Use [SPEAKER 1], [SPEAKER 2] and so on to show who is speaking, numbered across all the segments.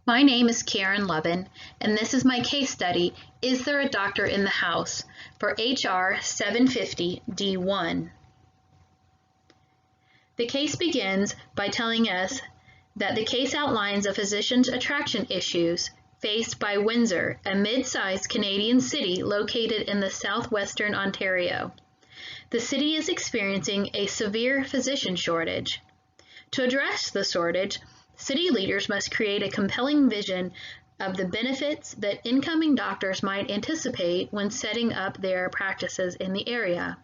[SPEAKER 1] My name is Karen Levin, and this is my case study, Is There a Doctor in the House? For HR 750 D1. The case begins by telling us that the case outlines a physician's attraction issues faced by Windsor, a mid-sized Canadian city located in the southwestern Ontario. The city is experiencing a severe physician shortage. To address the shortage, city leaders must create a compelling vision of the benefits that incoming doctors might anticipate when setting up their practices in the area.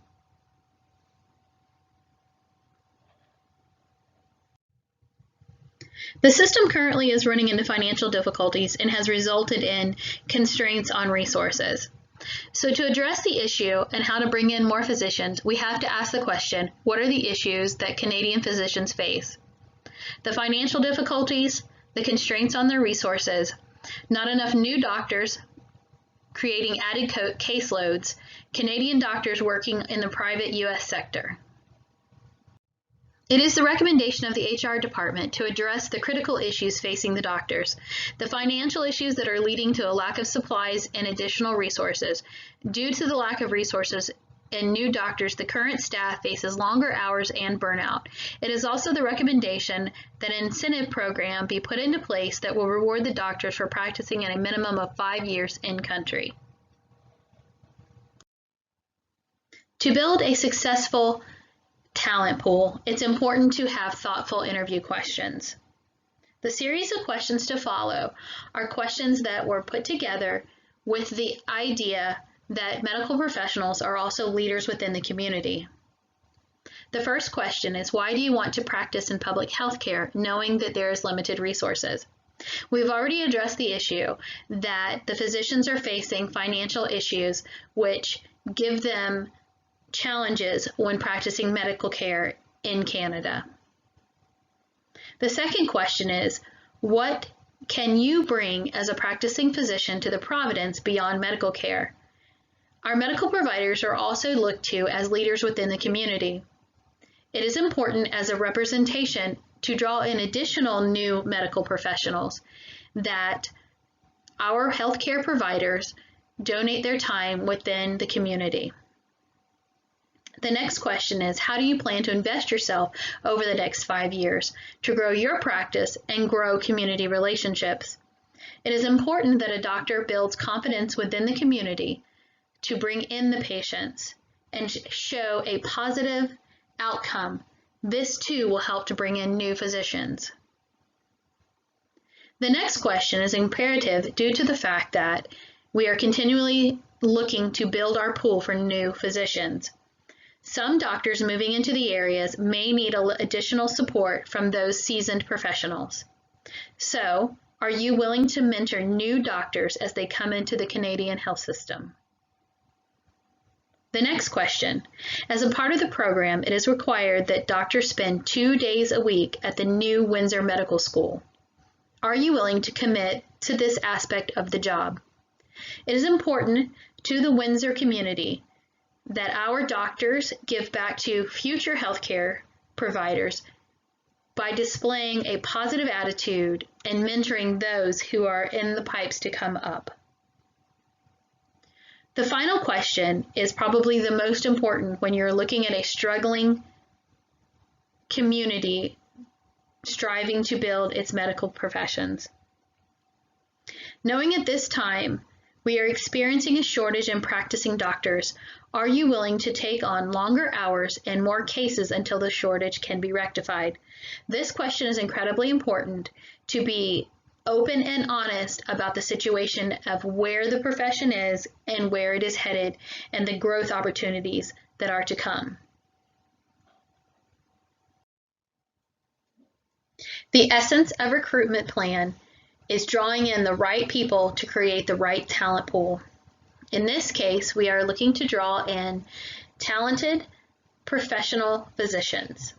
[SPEAKER 1] The system currently is running into financial difficulties and has resulted in constraints on resources. So to address the issue and how to bring in more physicians, we have to ask the question, what are the issues that Canadian physicians face? The financial difficulties, the constraints on their resources, not enough new doctors, creating added caseloads, Canadian doctors working in the private U.S. sector. It is the recommendation of the HR department to address the critical issues facing the doctors, the financial issues that are leading to a lack of supplies and additional resources. Due to the lack of resources and new doctors, the current staff faces longer hours and burnout. It is also the recommendation that an incentive program be put into place that will reward the doctors for practicing in a minimum of 5 years in country. To build a successful talent pool, it's important to have thoughtful interview questions. The series of questions to follow are questions that were put together with the idea that medical professionals are also leaders within the community. The first question is, why do you want to practice in public health care knowing that there is limited resources? We've already addressed the issue that the physicians are facing financial issues which give them challenges when practicing medical care in Canada. The second question is, what can you bring as a practicing physician to the province beyond medical care? Our medical providers are also looked to as leaders within the community. It is important as a representation to draw in additional new medical professionals that our healthcare providers donate their time within the community. The next question is, how do you plan to invest yourself over the next 5 years to grow your practice and grow community relationships? It is important that a doctor builds confidence within the community to bring in the patients and show a positive outcome. This too will help to bring in new physicians. The next question is imperative due to the fact that we are continually looking to build our pool for new physicians. Some doctors moving into the areas may need additional support from those seasoned professionals. So, are you willing to mentor new doctors as they come into the Canadian health system? The next question, as a part of the program, it is required that doctors spend 2 days a week at the new Windsor Medical School. Are you willing to commit to this aspect of the job? It is important to the Windsor community that our doctors give back to future healthcare providers by displaying a positive attitude and mentoring those who are in the pipes to come up. The final question is probably the most important when you're looking at a struggling community striving to build its medical professions. Knowing at this time we are experiencing a shortage in practicing doctors, are you willing to take on longer hours and more cases until the shortage can be rectified? This question is incredibly important to be open and honest about the situation of where the profession is and where it is headed and the growth opportunities that are to come. The essence of recruitment plan is drawing in the right people to create the right talent pool. In this case, we are looking to draw in talented professional physicians.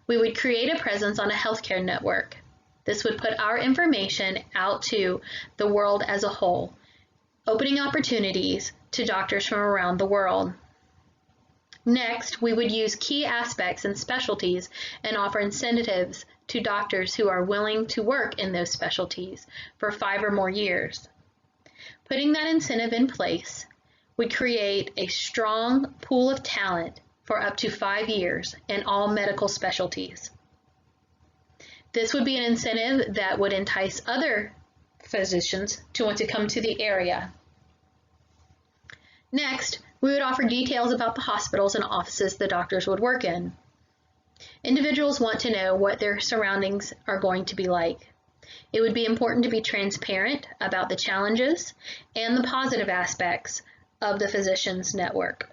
[SPEAKER 1] We would create a presence on a healthcare network. This would put our information out to the world as a whole, opening opportunities to doctors from around the world. Next, we would use key aspects and specialties and offer incentives to doctors who are willing to work in those specialties for 5 or more years. Putting that incentive in place would create a strong pool of talent for up to 5 years in all medical specialties. This would be an incentive that would entice other physicians to want to come to the area. Next, we would offer details about the hospitals and offices the doctors would work in. Individuals want to know what their surroundings are going to be like. It would be important to be transparent about the challenges and the positive aspects of the physician's network.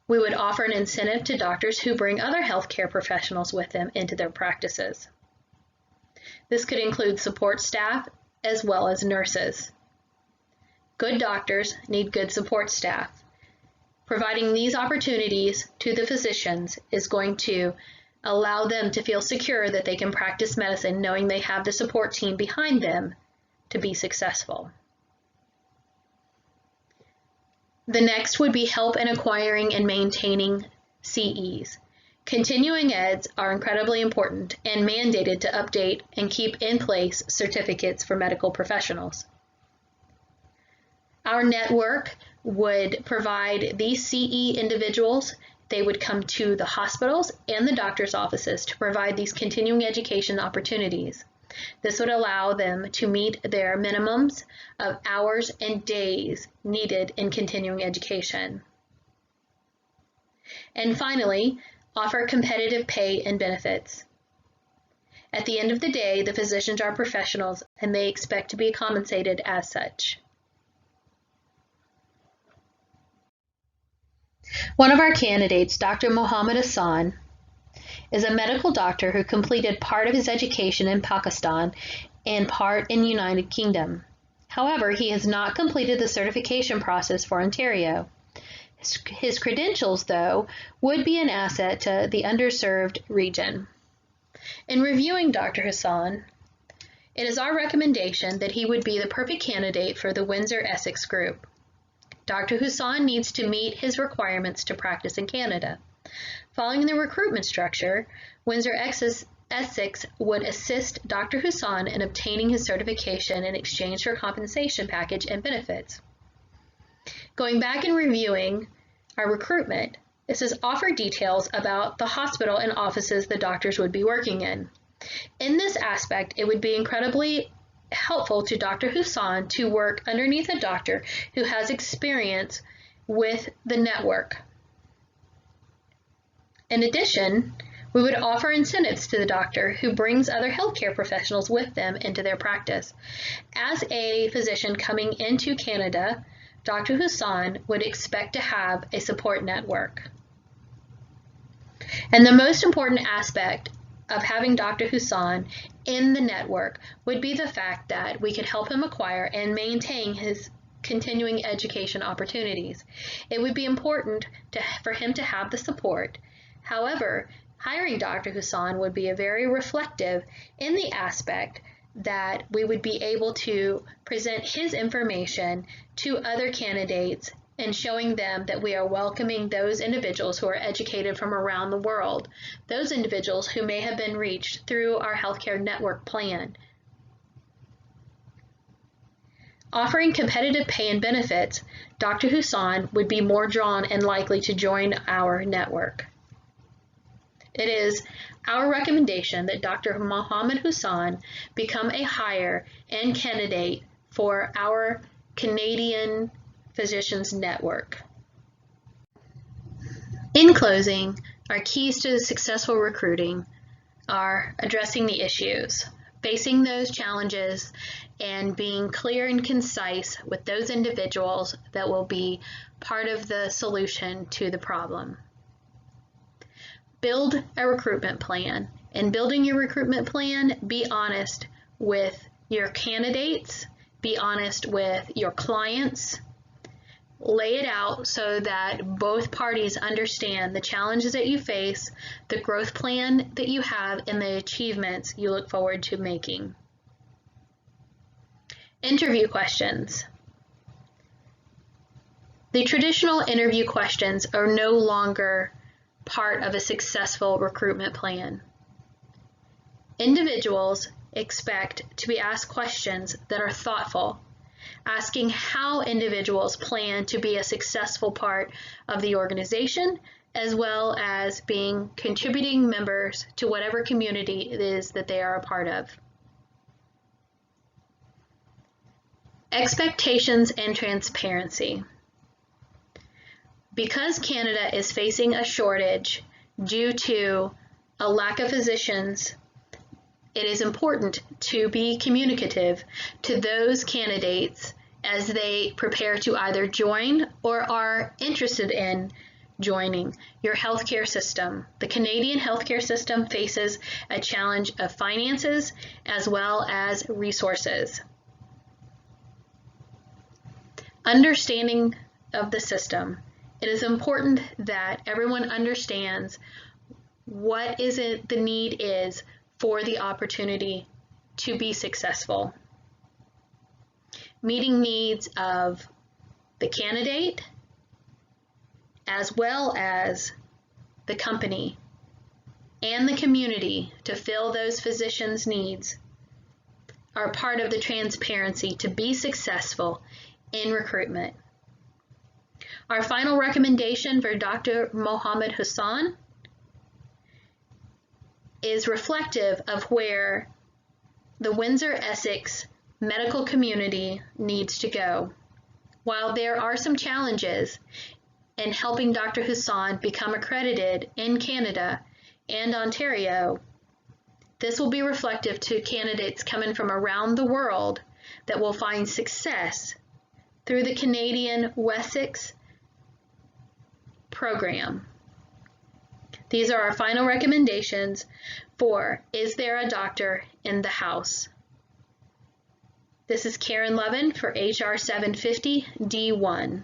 [SPEAKER 1] We would offer an incentive to doctors who bring other healthcare professionals with them into their practices. This could include support staff as well as nurses. Good doctors need good support staff. Providing these opportunities to the physicians is going to allow them to feel secure that they can practice medicine knowing they have the support team behind them to be successful. The next would be help in acquiring and maintaining CEs. Continuing eds are incredibly important and mandated to update and keep in place certificates for medical professionals. Our network would provide these CE individuals. They would come to the hospitals and the doctor's offices to provide these continuing education opportunities. This would allow them to meet their minimums of hours and days needed in continuing education. And finally, offer competitive pay and benefits. At the end of the day, the physicians are professionals and they expect to be compensated as such. One of our candidates, Dr. Mohammed Hassan, is a medical doctor who completed part of his education in Pakistan and part in the United Kingdom. However, he has not completed the certification process for Ontario. His credentials, though, would be an asset to the underserved region. In reviewing Dr. Hassan, it is our recommendation that he would be the perfect candidate for the Windsor-Essex group. Dr. Hassan needs to meet his requirements to practice in Canada. Following the recruitment structure, Windsor-Essex would assist Dr. Hassan in obtaining his certification in exchange for compensation package and benefits. Going back and reviewing our recruitment, this is offer details about the hospital and offices the doctors would be working in. In this aspect, it would be incredibly helpful to Dr. Hassan to work underneath a doctor who has experience with the network. In addition, we would offer incentives to the doctor who brings other healthcare professionals with them into their practice. As a physician coming into Canada, Dr. Hassan would expect to have a support network. And the most important aspect of having Dr. Hassan in the network would be the fact that we could help him acquire and maintain his continuing education opportunities. It would be important for him to have the support. However, hiring Dr. Hassan would be very reflective in the aspect that we would be able to present his information to other candidates and showing them that we are welcoming those individuals who are educated from around the world, those individuals who may have been reached through our healthcare network plan. Offering competitive pay and benefits, Dr. Hassan would be more drawn and likely to join our network. It is our recommendation that Dr. Mohammed Hassan become a hire and candidate for our Canadian Physicians Network. In closing, our keys to successful recruiting are addressing the issues, facing those challenges, and being clear and concise with those individuals that will be part of the solution to the problem. Build a recruitment plan. In building your recruitment plan, be honest with your candidates, be honest with your clients. Lay it out so that both parties understand the challenges that you face, the growth plan that you have, and the achievements you look forward to making. Interview questions. The traditional interview questions are no longer part of a successful recruitment plan. Individuals expect to be asked questions that are thoughtful, asking how individuals plan to be a successful part of the organization, as well as being contributing members to whatever community it is that they are a part of. Expectations and transparency. Because Canada is facing a shortage due to a lack of physicians, it is important to be communicative to those candidates as they prepare to either join or are interested in joining your healthcare system. The Canadian healthcare system faces a challenge of finances as well as resources. Understanding of the system. It is important that everyone understands what the need is for the opportunity to be successful. Meeting needs of the candidate as well as the company and the community to fill those physicians' needs are part of the transparency to be successful in recruitment. Our final recommendation for Dr. Mohammed Hassan is reflective of where the Windsor-Essex medical community needs to go. While there are some challenges in helping Dr. Hassan become accredited in Canada and Ontario, this will be reflective to candidates coming from around the world that will find success through the Canadian Wessex program. These are our final recommendations for Is There a Doctor in the House? This is Karen Levin for HR 750 D1.